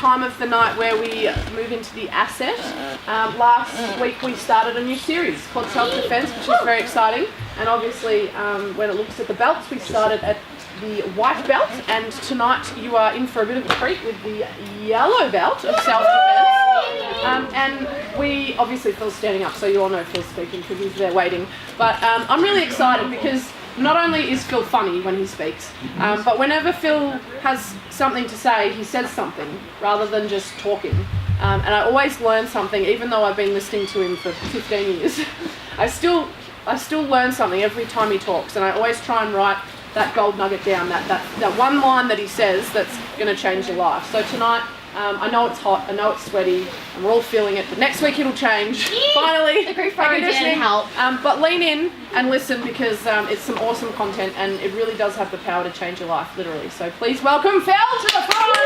time of the night where we move into the asset. Last week we started a new series called Self-Defense, which is very exciting. And obviously, when it looks at the belts, we started at the white belt, and tonight you are in for a bit of a treat with the yellow belt of self-defense. And we obviously Phil's standing up, so you all know Phil's speaking because he's there waiting. But I'm really excited because not only is Phil funny when he speaks, but whenever Phil has something to say, he says something rather than just talking. And I always learn something, even though I've been listening to him for 15 years. I still learn something every time he talks, and I always try and write that gold nugget down, that one line that he says that's going to change your life. So tonight, I know it's hot, I know it's sweaty, and we're all feeling it, but next week it'll change. Finally, the group photo didn't help. But lean in and listen, because it's some awesome content, and it really does have the power to change your life, literally. So please welcome Phil to the front.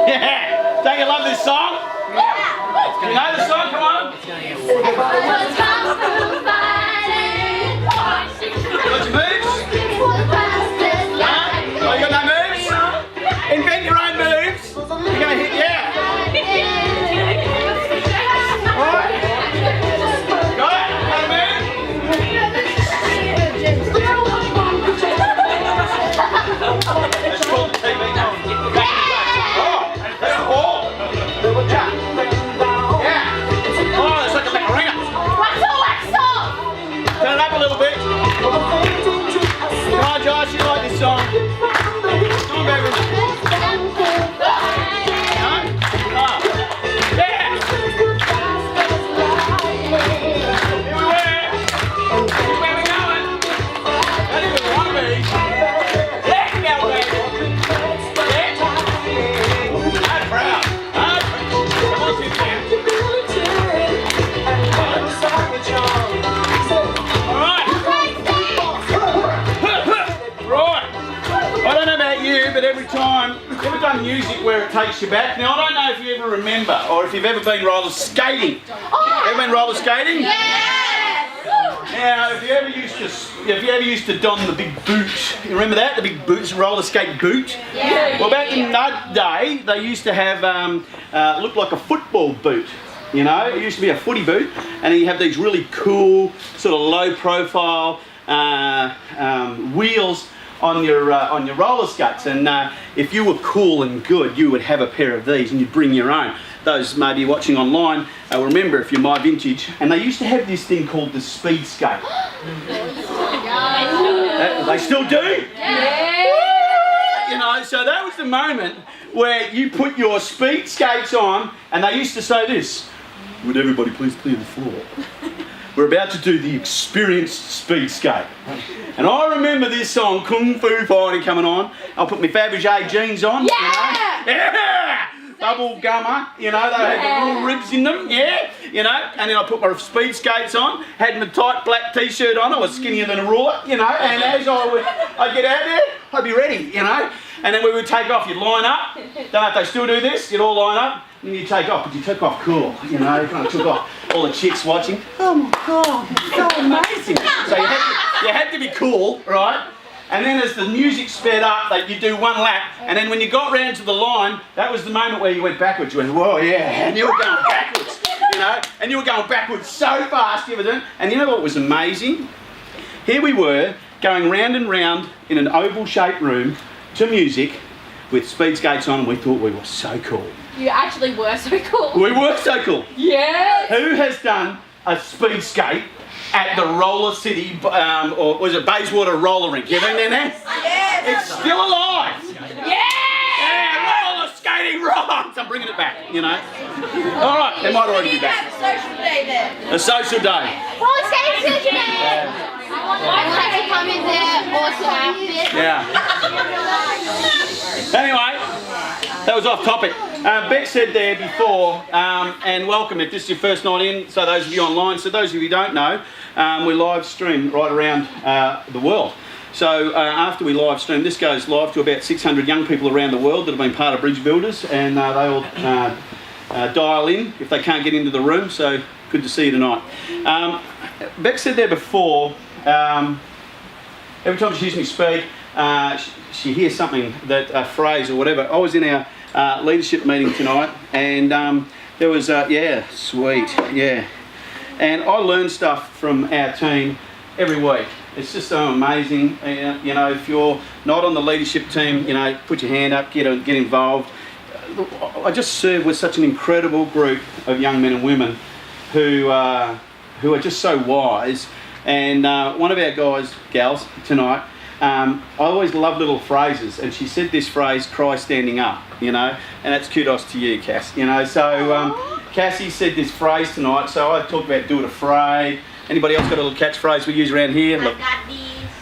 Yeah! Don't you love this song? Yeah. You know the song? Come on. Got your moves? Oh, you got no moves? Invent your own moves. You're going to hit, yeah. Alright. Got it? Got a move? Let's call the TV now. Josh, you like this song? Come on, baby. No? Oh. Yeah! Here where we going. That is where we want to be. Yeah, go, baby. Yeah. I'm proud. Come on, sit down. But every time, you ever done music where it takes you back? Now, I don't know if you ever remember, or if you've ever been roller skating. Ever been roller skating? Yeah! Now, if you ever used to don the big boot, you remember that? The big boots, roller skate boot? Yeah. Well, back in that day, they used to have, looked like a football boot. You know, it used to be a footy boot, and you have these really cool, sort of low profile wheels on your roller skates, and if you were cool and good, you would have a pair of these and you'd bring your own. Those maybe watching online will remember if you're my vintage, and they used to have this thing called the speed skate. They still do? Yeah. You know, so that was the moment where you put your speed skates on, and they used to say this: "Would everybody please clear the floor? We're about to do the experienced speed skate." And I remember this song, Kung Fu Fighting, coming on. I'll put my Fabergé jeans on. Yeah! You know? Yeah! Bubble gummer, you know, they had the little ribs in them, yeah, you know, and then I put my speed skates on, had my tight black t-shirt on, I was skinnier than a ruler, you know, and as I'd get out there, I'd be ready, you know, and then we would take off, you'd line up, don't know if they still do this, you'd all line up, and you take off, but you took off cool, you know, kind of took off, all the chicks watching, oh my God, it's so amazing. So you had to be cool, right? And then as the music sped up, you do one lap, and then when you got round to the line, that was the moment where you went backwards. You went, whoa, yeah, and you were going backwards, you know, and you were going backwards so fast, you ever done? And you know what was amazing? Here we were, going round and round in an oval-shaped room to music with speed skates on, and we thought we were so cool. You actually were so cool. We were so cool. Yeah. Who has done a speed skate at the Roller City, or was it Bayswater Roller Rink? You ever been there? Yes. It's still alive. Yeah. Yeah, roller skating rocks. I'm bringing it back, you know. All right, they might already be back. A social day there. A social day. Roller skating today. I'd like to come in there, awesome outfit. Yeah. Anyway, that was off topic. Beck said there before, and welcome if this is your first night in, so those of you online, so those of you who don't know, we live stream right around the world. So after we live stream, this goes live to about 600 young people around the world that have been part of Bridge Builders, and they all dial in if they can't get into the room. So Good to see you tonight. Beck said there before, every time she hears me speak, she hears something, a phrase or whatever. I was in our leadership meeting tonight, and there was, sweet, yeah. And I learn stuff from our team every week. It's just so amazing. You know, if you're not on the leadership team, you know, put your hand up, get involved. I just serve with such an incredible group of young men and women who are just so wise. And one of our gals tonight, I always love little phrases, and she said this phrase, "Cry standing up," you know, and that's kudos to you, Cass. You know, so Cassie said this phrase tonight, so I talked about "do it afraid." Anybody else got a little catchphase we use around here?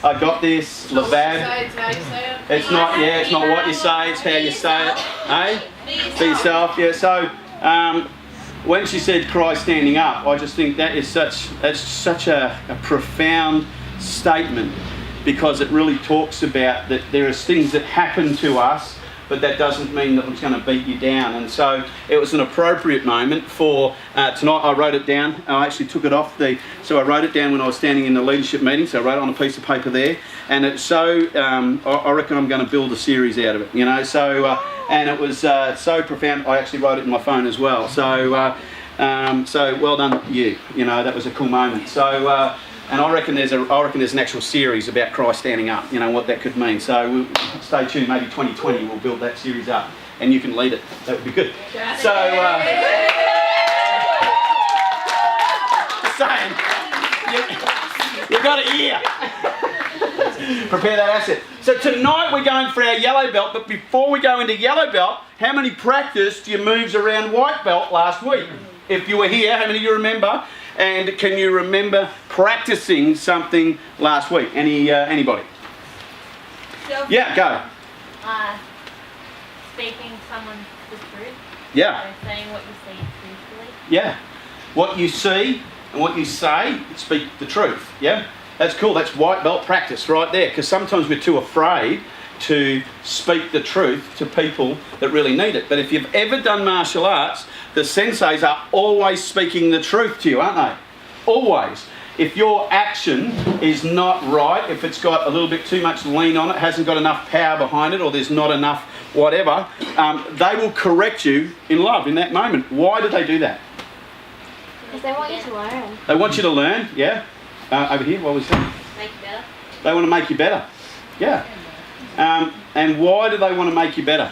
I got this. Levad. It's how you say it. It's not what you say, it's how you say it. Hey? Be yourself, yeah. So when she said "cry standing up," I just think that's such a profound statement, because it really talks about that there are things that happen to us, but that doesn't mean that it's going to beat you down. And so it was an appropriate moment for tonight. I wrote it down. I actually took it off so I wrote it down when I was standing in the leadership meeting. So I wrote it on a piece of paper there, and it's so. I reckon I'm going to build a series out of it. You know, so and it was so profound. I actually wrote it in my phone as well. So well done, you. You know, that was a cool moment. So. And I reckon there's an actual series about Christ standing up. You know what that could mean. So we'll stay tuned. Maybe 2020 we'll build that series up, and you can lead it. That would be good. So just saying, you've got an ear. Prepare that asset. So tonight we're going for our yellow belt. But before we go into yellow belt, how many practiced your moves around white belt last week? If you were here, how many of you remember? And can you remember practicing something last week? Anybody? Yeah, go. Speaking someone the truth. Yeah. So saying what you see truthfully. Yeah. What you see and what you say, speak the truth. Yeah. That's cool. That's white belt practice right there. Because sometimes we're too afraid to speak the truth to people that really need it. But if you've ever done martial arts, the senseis are always speaking the truth to you, aren't they? Always. If your action is not right, if it's got a little bit too much lean on it, hasn't got enough power behind it, or there's not enough whatever, they will correct you in love in that moment. Why do they do that? Because they want you to learn. They want you to learn, yeah. Over here, what was that? Make you better. They want to make you better, yeah. And why do they want to make you better?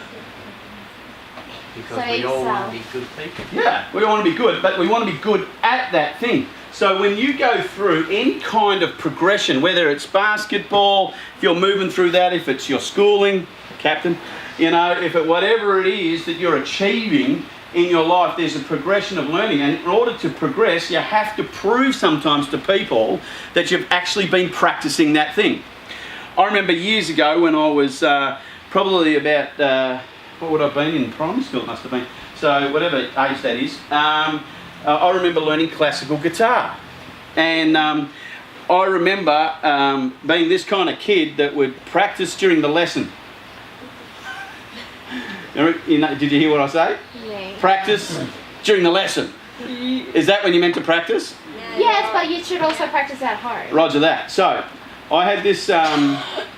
Because we all want to be good people. Yeah, we all want to be good, but we want to be good at that thing. So when you go through any kind of progression, whether it's basketball, if you're moving through that, if it's your schooling, captain, you know, whatever it is that you're achieving in your life, there's a progression of learning. And in order to progress, you have to prove sometimes to people that you've actually been practicing that thing. I remember years ago when I was probably about, what would I have been in primary school? It must have been. So whatever age that is. I remember learning classical guitar. And I remember being this kind of kid that would practice during the lesson. Did you hear what I say? Yeah. Practice during the lesson. Is that when you meant to practice? Yes, but you should also practice at home. Roger that. So I had this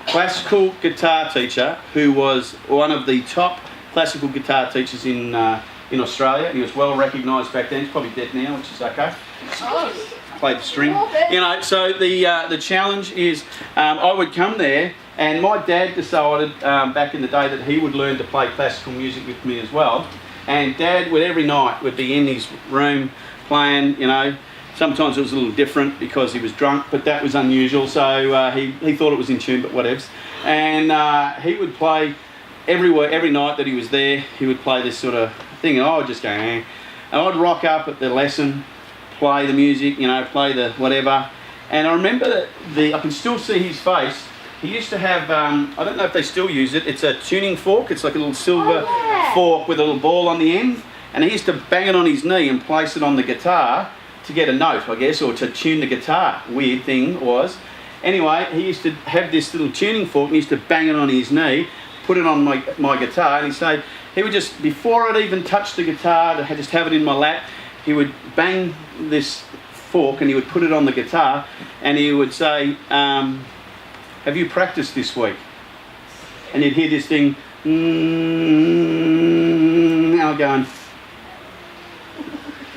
classical guitar teacher who was one of the top classical guitar teachers in Australia, and he was well recognised back then. He's probably dead now, which is okay. Played the string, you know. So the challenge is I would come there, and my dad decided back in the day that he would learn to play classical music with me as well. And Dad would every night would be in his room playing, you know. Sometimes it was a little different because he was drunk, but that was unusual. So he thought it was in tune, but whatevs. And he would play every night that he was there. He would play this sort of thing, and I would just go, eh. And I'd rock up at the lesson, play the music, you know, play the whatever. And I remember I can still see his face. He used to have, I don't know if they still use it. It's a tuning fork. It's like a little silver fork with a little ball on the end. And he used to bang it on his knee and place it on the guitar to get a note, I guess, or to tune the guitar. Weird thing was. Anyway, he used to have this little tuning fork and he used to bang it on his knee, put it on my guitar, and he would just, before I'd even touch the guitar, to just have it in my lap, he would bang this fork and he would put it on the guitar and he would say, have you practiced this week? And you'd hear this thing, and I'm going,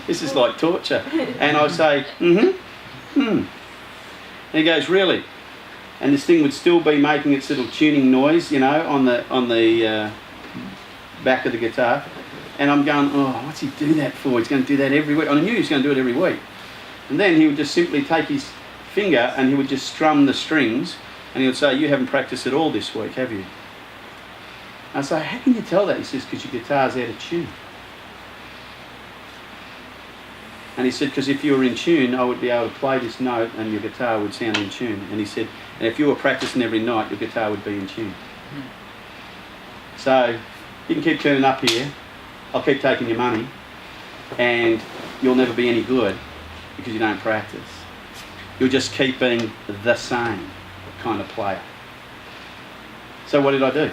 this is like torture. And I say, And he goes, really? And this thing would still be making its little tuning noise, you know, on the back of the guitar. And I'm going, oh, what's he do that for? He's going to do that every week. I knew he was going to do it every week. And then he would just simply take his finger and he would just strum the strings and he would say, you haven't practiced at all this week, have you? I say, how can you tell that? He says, because your guitar's out of tune. And he said, because if you were in tune, I would be able to play this note and your guitar would sound in tune. And he said, and if you were practicing every night, your guitar would be in tune. So you can keep turning up here, I'll keep taking your money, and you'll never be any good because you don't practice. You'll just keep being the same kind of player. So what did I do?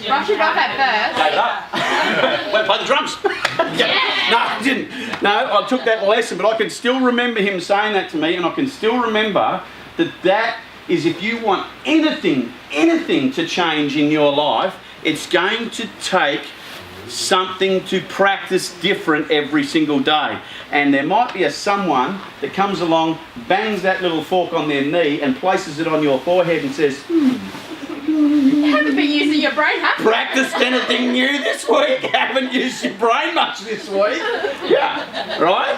Brush it off at first. Gave it up. Went and play the drums. No, I didn't. No, I took that lesson, but I can still remember him saying that to me, and I can still remember that is if you want anything to change in your life, it's going to take something to practice different every single day. And there might be someone that comes along, bangs that little fork on their knee and places it on your forehead and says, You haven't been using your brain, have you? practiced anything new this week? Haven't used your brain much this week? Yeah, right?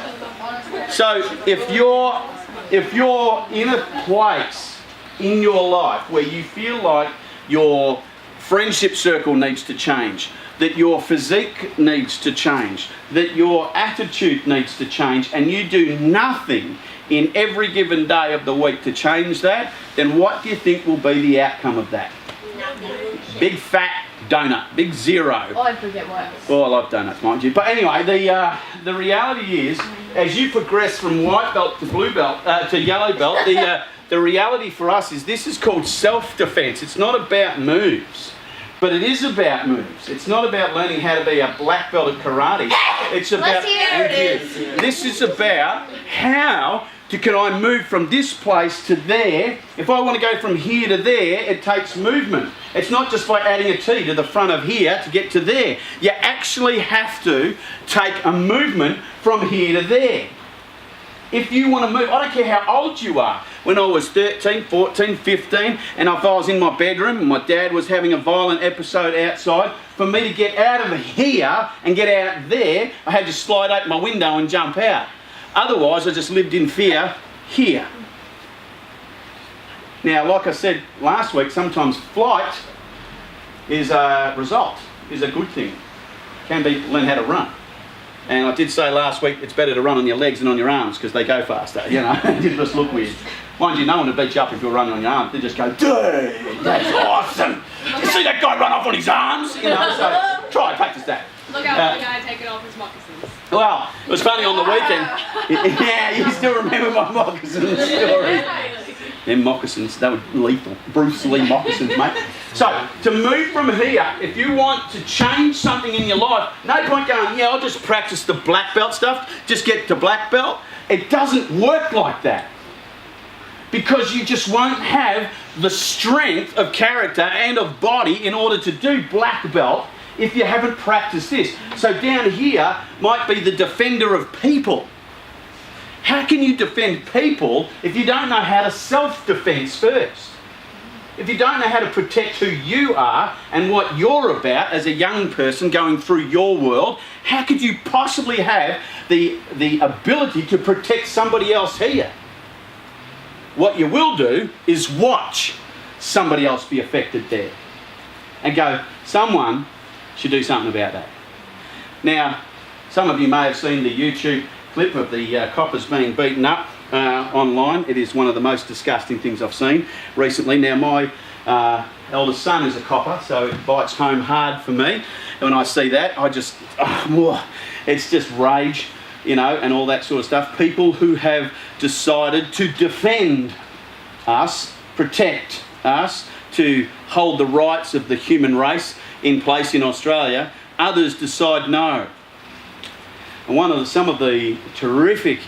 So if you're in a place in your life where you feel like your friendship circle needs to change, that your physique needs to change, that your attitude needs to change, and you do nothing in every given day of the week to change that, then what do you think will be the outcome of that? Big fat donut, big zero. Oh, I forget worse. Well, I like donuts, mind you. But anyway, the reality is, as you progress from white belt to blue belt, to yellow belt, the reality for us is this is called self-defense. It's not about moves, but it is about moves. It's not about learning how to be a black belt at karate. It's about, this is about how can I move from this place to there. If I want to go from here to there, it takes movement. It's not just by adding a T to the front of here to get to there. You actually have to take a movement from here to there. If you want to move, I don't care how old you are. When I was 13, 14, 15, and if I was in my bedroom and my dad was having a violent episode outside, for me to get out of here and get out there, I had to slide open my window and jump out. Otherwise, I just lived in fear here. Now, like I said last week, sometimes flight is a result, is a good thing. Can be learn how to run. And I did say last week, it's better to run on your legs than on your arms because they go faster, you know. It did just look weird. Mind you, no one would beat you up if you were running on your arms. They just go, dude, that's awesome. Did you see that guy run off on his arms? You know, so try, practice that. Look out for the guy taking off his moccasins. Well, it was funny on the weekend. Yeah, you still remember my moccasin story. Them moccasins, they were lethal. Bruce Lee moccasins, mate. So, to move from here, if you want to change something in your life, no point going, yeah, I'll just practice the black belt stuff, just get to black belt. It doesn't work like that. Because you just won't have the strength of character and of body in order to do black belt if you haven't practiced this. So down here might be the defender of people. How can you defend people if you don't know how to self-defense first? If you don't know how to protect who you are and what you're about as a young person going through your world, how could you possibly have the ability to protect somebody else here? What you will do is watch somebody else be affected there and go, someone should do something about that. Now, some of you may have seen the YouTube clip of the coppers being beaten up online. It is one of the most disgusting things I've seen recently. Now, my eldest son is a copper, so it bites home hard for me. And when I see that, I just, it's just rage, you know, and all that sort of stuff. People who have decided to defend us, protect us, to hold the rights of the human race in place in Australia, others decide no. And some of the terrific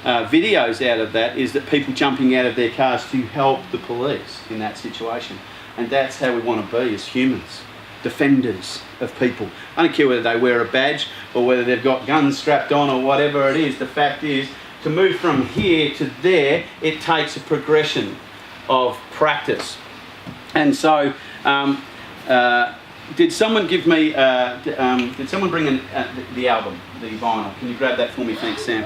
videos out of that is that people jumping out of their cars to help the police in that situation. And that's how we want to be as humans, defenders of people. I don't care whether they wear a badge or whether they've got guns strapped on or whatever it is. The fact is, to move from here to there, it takes a progression of practice. And so, did someone give me, did someone bring in the album, the vinyl? Can you grab that for me? Thanks, Sam.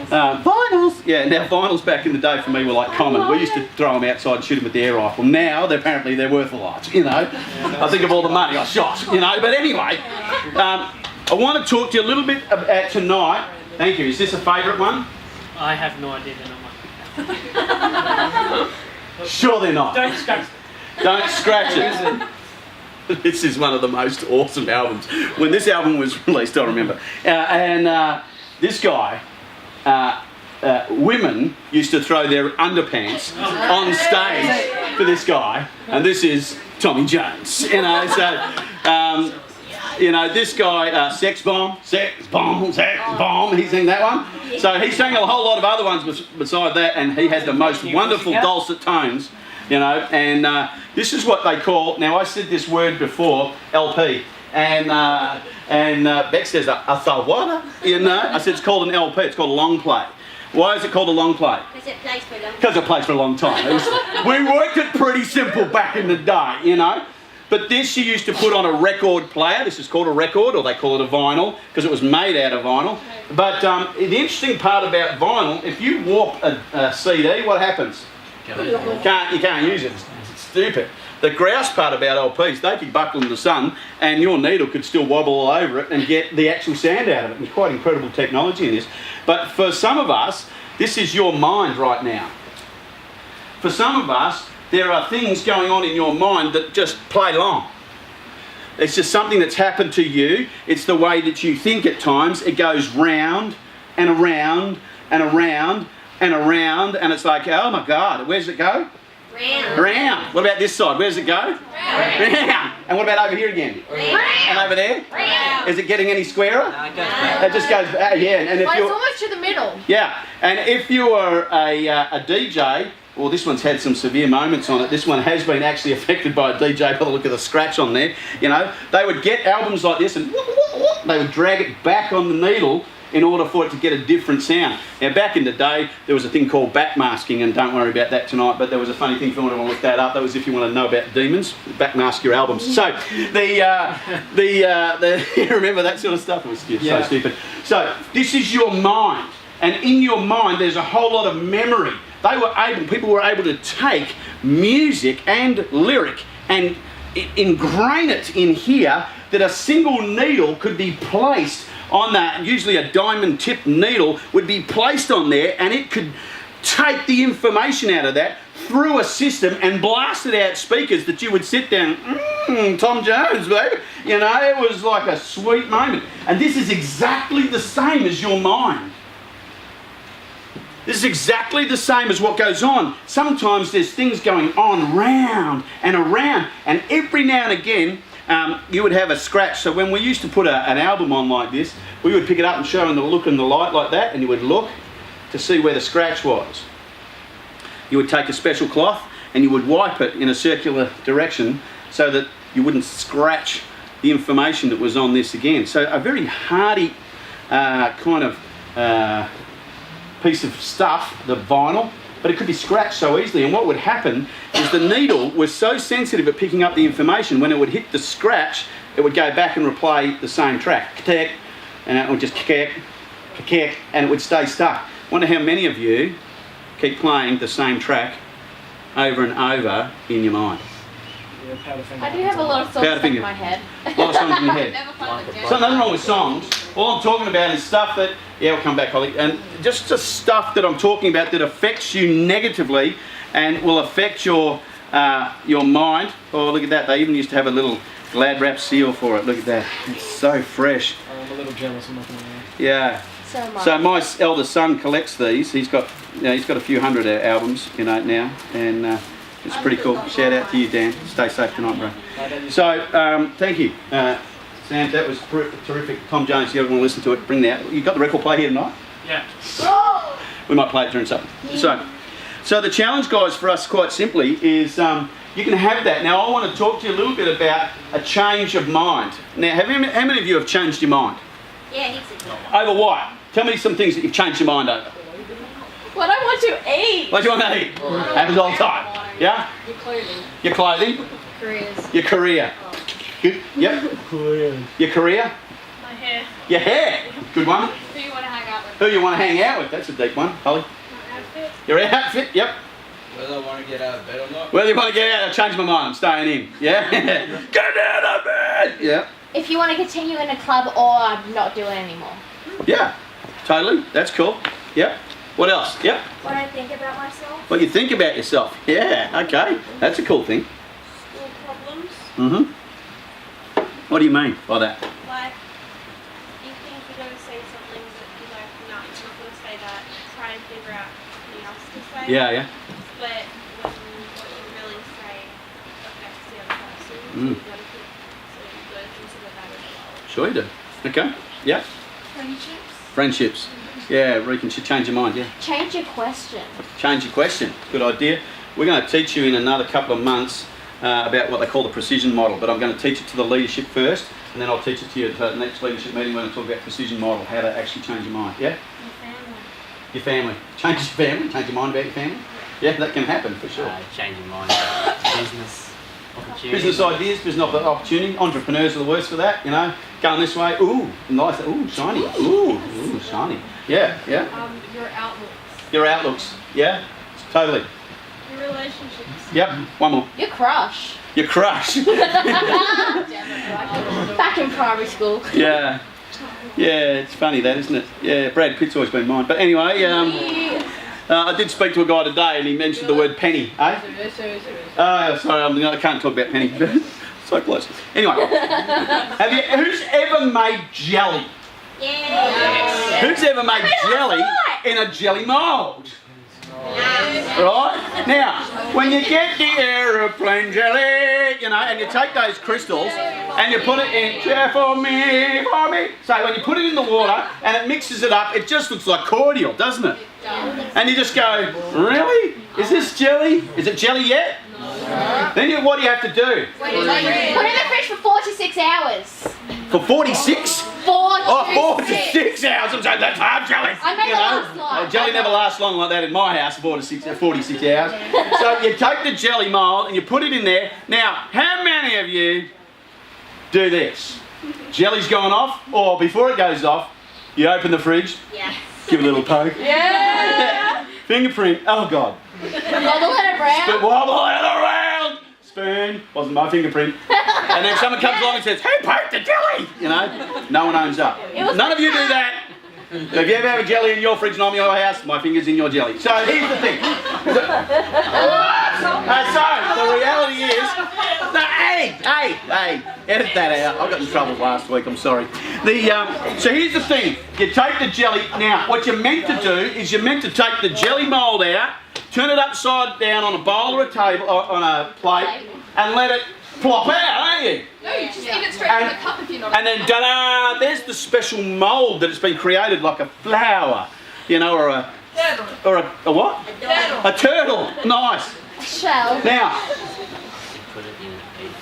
Vinyls! Yeah, now vinyls back in the day for me were like common. We used to throw them outside and shoot them with the air rifle. Now, apparently they're worth a lot, you know. I think of all the money I shot, you know. But anyway, I want to talk to you a little bit about tonight. Thank you. Is this a favourite one? I have no idea then. Sure they're not. Don't scratch it. Don't scratch it. This is one of the most awesome albums. When this album was released, I remember. This guy, women used to throw their underpants on stage for this guy, and this is Tommy Jones. You know, so this guy, Sex Bomb, Sex Bomb, Sex Bomb. He sang that one. So he sang a whole lot of other ones beside that, and he had the most wonderful dulcet tones. You know, and this is what they call, now I said this word before, LP, and Beck says, a what? You know, I said it's called an LP, it's called a long play. Why is it called a long play? Because it plays for a long time. Because it plays for a long time. We worked it pretty simple back in the day, you know. But this you used to put on a record player. This is called a record, or they call it a vinyl, because it was made out of vinyl. But the interesting part about vinyl, if you warp a CD, what happens? You can't use it. It's stupid. The grouse part about LPs, they could buckle in the sun and your needle could still wobble all over it and get the actual sound out of it. It's quite incredible technology in this. But for some of us, this is your mind right now. For some of us, there are things going on in your mind that just play along. It's just something that's happened to you. It's the way that you think at times. It goes round and around and around and around, and it's like, oh my God, where does it go? Round. Round. What about this side? Where does it go? Round. And what about over here again? Round. And over there? Round. Is it getting any squarer? It goes back. It just goes, yeah. And if Well, it's you're, almost to the middle. yeah, and if you are a DJ, well, this one's had some severe moments on it. This one has been actually affected by a DJ by the look of the scratch on there. You know, they would get albums like this and they would drag it back on the needle in order for it to get a different sound. Now, back in the day, there was a thing called backmasking, and don't worry about that tonight, but there was a funny thing if you want to look that up. That was if you want to know about demons, backmask your albums. So, you remember that sort of stuff? It was so stupid. So, this is your mind, and in your mind, there's a whole lot of memory. People were able to take music and lyric and ingrain it in here, that a single needle could be placed on that. Usually a diamond tipped needle would be placed on there, and it could take the information out of that through a system and blast it out speakers that you would sit down, Tom Jones, baby. You know, it was like a sweet moment. And this is exactly the same as your mind. This is exactly the same as what goes on. Sometimes there's things going on round and around, and every now and again you would have a scratch. So when we used to put an album on like this, we would pick it up and show them the look in the light like that, and you would look to see where the scratch was. You would take a special cloth and you would wipe it in a circular direction so that you wouldn't scratch the information that was on this again. So a very hardy kind of piece of stuff, the vinyl, but it could be scratched so easily. And what would happen is the needle was so sensitive at picking up the information, when it would hit the scratch, it would go back and replay the same track. Kick, and it would just kick, and it would stay stuck. Wonder how many of you keep playing the same track over and over in your mind. I do have a lot of songs stuck in my head. A lot of songs in your head. So nothing wrong with songs. All I'm talking about is stuff that, yeah, we'll come back, Holly, and just stuff that I'm talking about that affects you negatively and will affect your mind. Oh, look at that. They even used to have a little Glad wrap seal for it. Look at that. It's so fresh. I'm a little jealous. I'm not going to lie. Yeah. So my eldest son collects these. He's got a few hundred albums, you know, now, and it's pretty cool. Shout out to you, Dan. Stay safe tonight, bro. So thank you. Sam, that was terrific. Tom Jones, you ever want to listen to it, bring that. You got the record player here tonight? Yeah. We might play it during supper. So the challenge, guys, for us quite simply is you can have that. Now, I want to talk to you a little bit about a change of mind. Now, how many of you have changed your mind? Yeah, he's a Over what? Tell me some things that you've changed your mind over. What I want to eat. What do you want to eat? Happens all the time. Yeah? Your clothing. Your clothing? careers. Your career. Good. Yep. Your career? My hair. Your hair. Good one. Who you want to hang out with? Who you want to hang out with? That's a deep one. Holly? My outfit. Your outfit? Yep. Whether I want to get out of bed or not. Whether you want to get out, I changed my mind. I'm staying in. Yeah? Get out of bed! Yeah. If you want to continue in a club or not do it anymore. Yeah. Totally. That's cool. Yep. What else? Yep. What I think about myself. What you think about yourself. Yeah. Okay. That's a cool thing. School problems. Mm-hmm. What do you mean by that? Like, you think you're going to say something that you're like, no, you're not going to say that. Try and figure out something else to say. Yeah, yeah. But when what you really say affects the other person, Mm. you've got to consider that as well. Sure you do. Okay. Yeah. Friendships. Friendships. Yeah, Regan should change your mind, yeah. Change your question. Change your question. Good idea. We're going to teach you in another couple of months about what they call the precision model, but I'm going to teach it to the leadership first, and then I'll teach it to you at the next leadership meeting when I talk about precision model, how to actually change your mind, yeah? Your family. Change your family, change your mind about your family. Yeah, that can happen for sure. Change your mind about business opportunities. Business ideas, business opportunity. Entrepreneurs are the worst for that, you know. Going this way, ooh, nice, ooh, shiny, ooh, shiny. Yeah, yeah. Your outlooks. Your outlooks, yeah, totally. Your relationships. Yep, one more. Your crush. Your crush. Back in primary school. Yeah. Yeah, it's funny that, isn't it? Yeah, Brad Pitt's always been mine. But anyway, I did speak to a guy today and he mentioned the word penny, eh? Sorry, I can't talk about penny. So close. Anyway, who's ever made jelly? Yeah. Who's ever made jelly in a jelly mould? Right? Now, when you get the aeroplane jelly, you know, and you take those crystals and you put it in, cheer for me. So when you put it in the water and it mixes it up, it just looks like cordial, doesn't it? And you just go, really? Is this jelly? Is it jelly yet? Then what do you have to do? Put it in the fridge for 4 to 6 hours. For 46? 4 Oh, to 46 hours. I'm saying that's hard jelly. I never last long. Jelly never lasts long like that in my house, 46 hours. So you take the jelly mould and you put it in there. Now, how many of you do this? Jelly's gone off, or before it goes off, you open the fridge, Yes. give it a little poke. Yeah. Fingerprint, oh God. Wobble it around. But wobble it around. Spoon, wasn't my fingerprint. And then someone comes along and says, who poked the jelly? You know, no one owns up. None of you do that. So if you ever have a jelly in your fridge and I'm in your house, my finger's in your jelly. So here's the thing. So the reality is, no, hey, edit that out. I got in trouble last week, I'm sorry. So here's the thing. You take the jelly, now what you're meant to do is you're meant to take the jelly mould out, turn it upside down on a bowl or a table, or on a plate, and let it plop out, aren't you? No, you just eat it straight from the cup if you're not. And then, ta-da, there's the special mould that has been created like a flower, you know, or a what? A turtle. Nice. Shell. Now,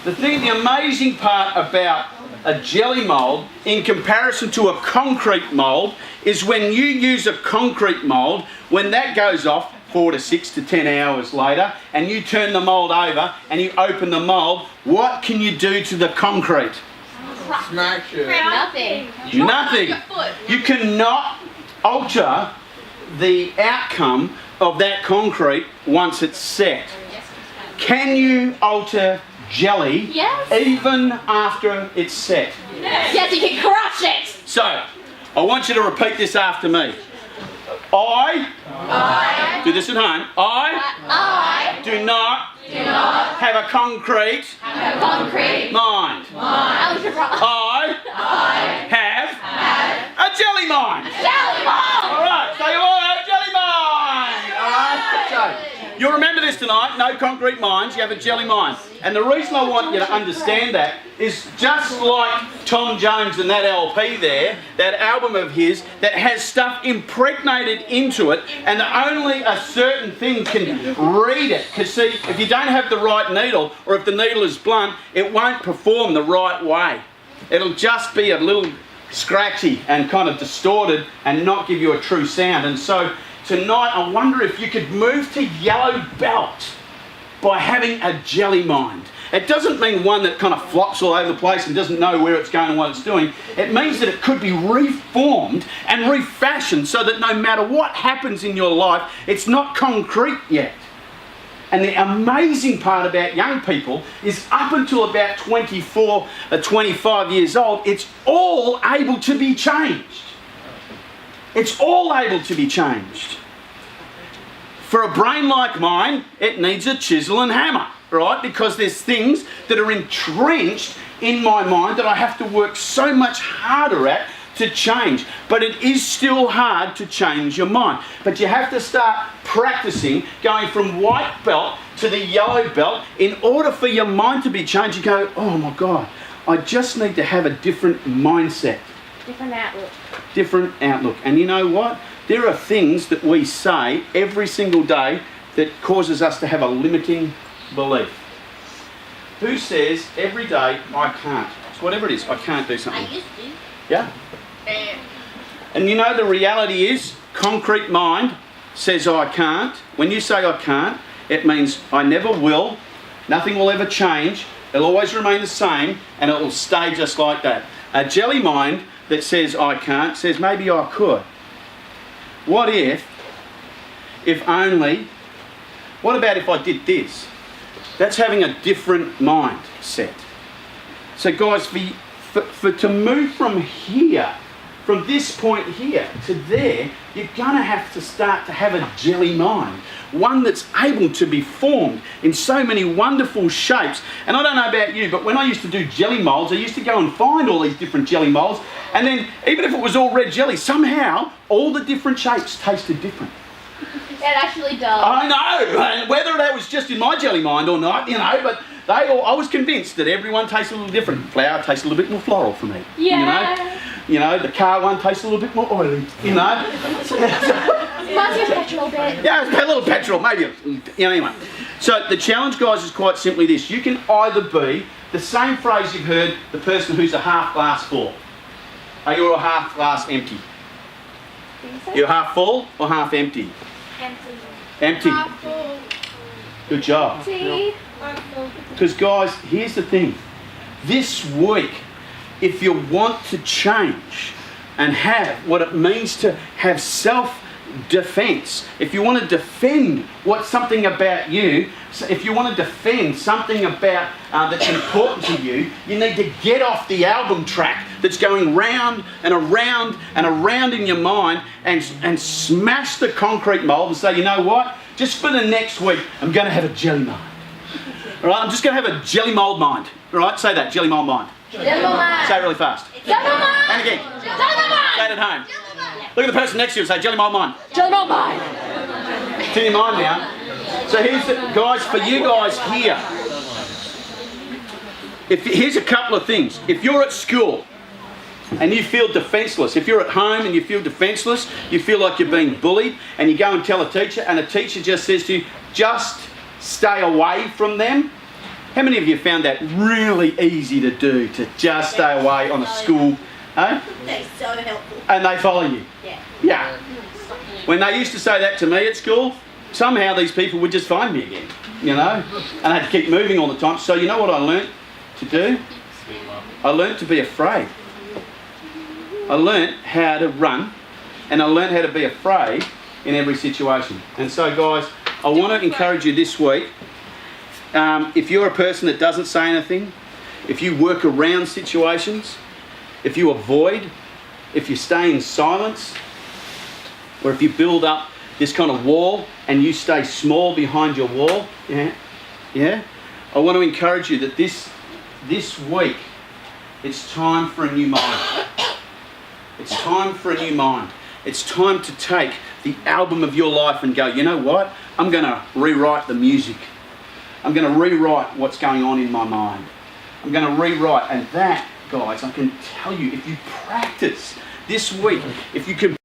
the amazing part about a jelly mould in comparison to a concrete mould is when you use a concrete mould, when that goes off 4 to 6 to 10 hours later, and you turn the mould over and you open the mould, what can you do to the concrete? Smash it. Nothing. Nothing. You cannot alter the outcome of that concrete once it's set. Can you alter jelly Yes. even after it's set? Yes, you can crush it. So, I want you to repeat this after me. I do this at home. I do not have a concrete mind. Algebra. I have a jelly mind. Jelly ball. All right, so you all have a jelly mind. All right. So you'll remember remember this tonight, no concrete minds, you have a jelly mind. And the reason I want you to understand that is just like Tom Jones and that LP there, that album of his, that has stuff impregnated into it, and only a certain thing can read it. Because see, if you don't have the right needle, or if the needle is blunt, it won't perform the right way. It'll just be a little scratchy and kind of distorted and not give you a true sound. And so tonight I wonder if you could move to yellow belt by having a jelly mind. It doesn't mean one that kind of flops all over the place and doesn't know where it's going and what it's doing. It means that it could be reformed and refashioned so that no matter what happens in your life, it's not concrete yet. And the amazing part about young people is up until about 24 or 25 years old, it's all able to be changed. It's all able to be changed. For a brain like mine, it needs a chisel and hammer, right? Because there's things that are entrenched in my mind that I have to work so much harder at to change. But it is still hard to change your mind. But you have to start practicing going from white belt to the yellow belt in order for your mind to be changed. You go, oh my God, I just need to have a different mindset. Different outlook. Different outlook. And you know what? There are things that we say every single day that causes us to have a limiting belief. Who says every day, I can't? It's whatever it is, I can't do something. I used to. Yeah? And you know the reality is, concrete mind says I can't. When you say I can't, it means I never will, nothing will ever change, it'll always remain the same, and it will stay just like that. A jelly mind that says I can't says maybe I could. What if only, what about if I did this? That's having a different mindset. So guys, for to move from here, from this point here to there, you're going to have to start to have a jelly mind. One that's able to be formed in so many wonderful shapes. And I don't know about you, but when I used to do jelly moulds, I used to go and find all these different jelly moulds. And then, even if it was all red jelly, somehow all the different shapes tasted different. It actually does. I know, and whether that was just in my jelly mind or not, you know, but I was convinced that everyone tastes a little different. Flour tastes a little bit more floral for me. Yeah. You know, the car one tastes a little bit more oily, you know. Mine's your petrol bit. Yeah, it's a little petrol, maybe, you know, anyway. So the challenge, guys, is quite simply this. You can either be the same phrase you've heard, the person who's a half glass full. Are you a half glass empty? You're half full or half empty? Empty. Good job. See? Because guys, here's the thing. This week, if you want to change and have what it means to have self-defense, if you want to defend what's something about you, if you want to defend something about that's important to you, you need to get off the album track that's going round and around and around in your mind and smash the concrete mold and say, you know what, just for the next week, I'm going to have a jelly mind. All right, I'm just going to have a jelly mold mind. All right, say that, jelly mold mind. Jelly mind. Say it really fast. Jelly mind. And again. Jelly mind. Say it at home. Look at the person next to you and say, jelly mold mind. Jelly mind. It's in your mind now. So here's the, guys, for you guys here. Here's a couple of things. If you're at school and you feel defenceless, if you're at home and you feel defenceless, you feel like you're being bullied, and you go and tell a teacher, and a teacher just says to you, just stay away from them. How many of you found that really easy to do, to just stay away on a school? Eh? They're so helpful. And they follow you? Yeah. Yeah. When they used to say that to me at school, somehow these people would just find me again, you know? And I had to keep moving all the time. So you know what I learnt to do? I learnt to be afraid. I learnt how to run, and I learnt how to be afraid in every situation. And so guys, I want to encourage you this week, if you're a person that doesn't say anything, if you work around situations, if you avoid, if you stay in silence, or if you build up this kind of wall and you stay small behind your wall, I want to encourage you that this week, it's time for a new mind. It's time for a new mind. It's time to take the album of your life and go, you know what? I'm going to rewrite the music. I'm going to rewrite what's going on in my mind. I'm going to rewrite. And that, guys, I can tell you, if you practice this week, if you can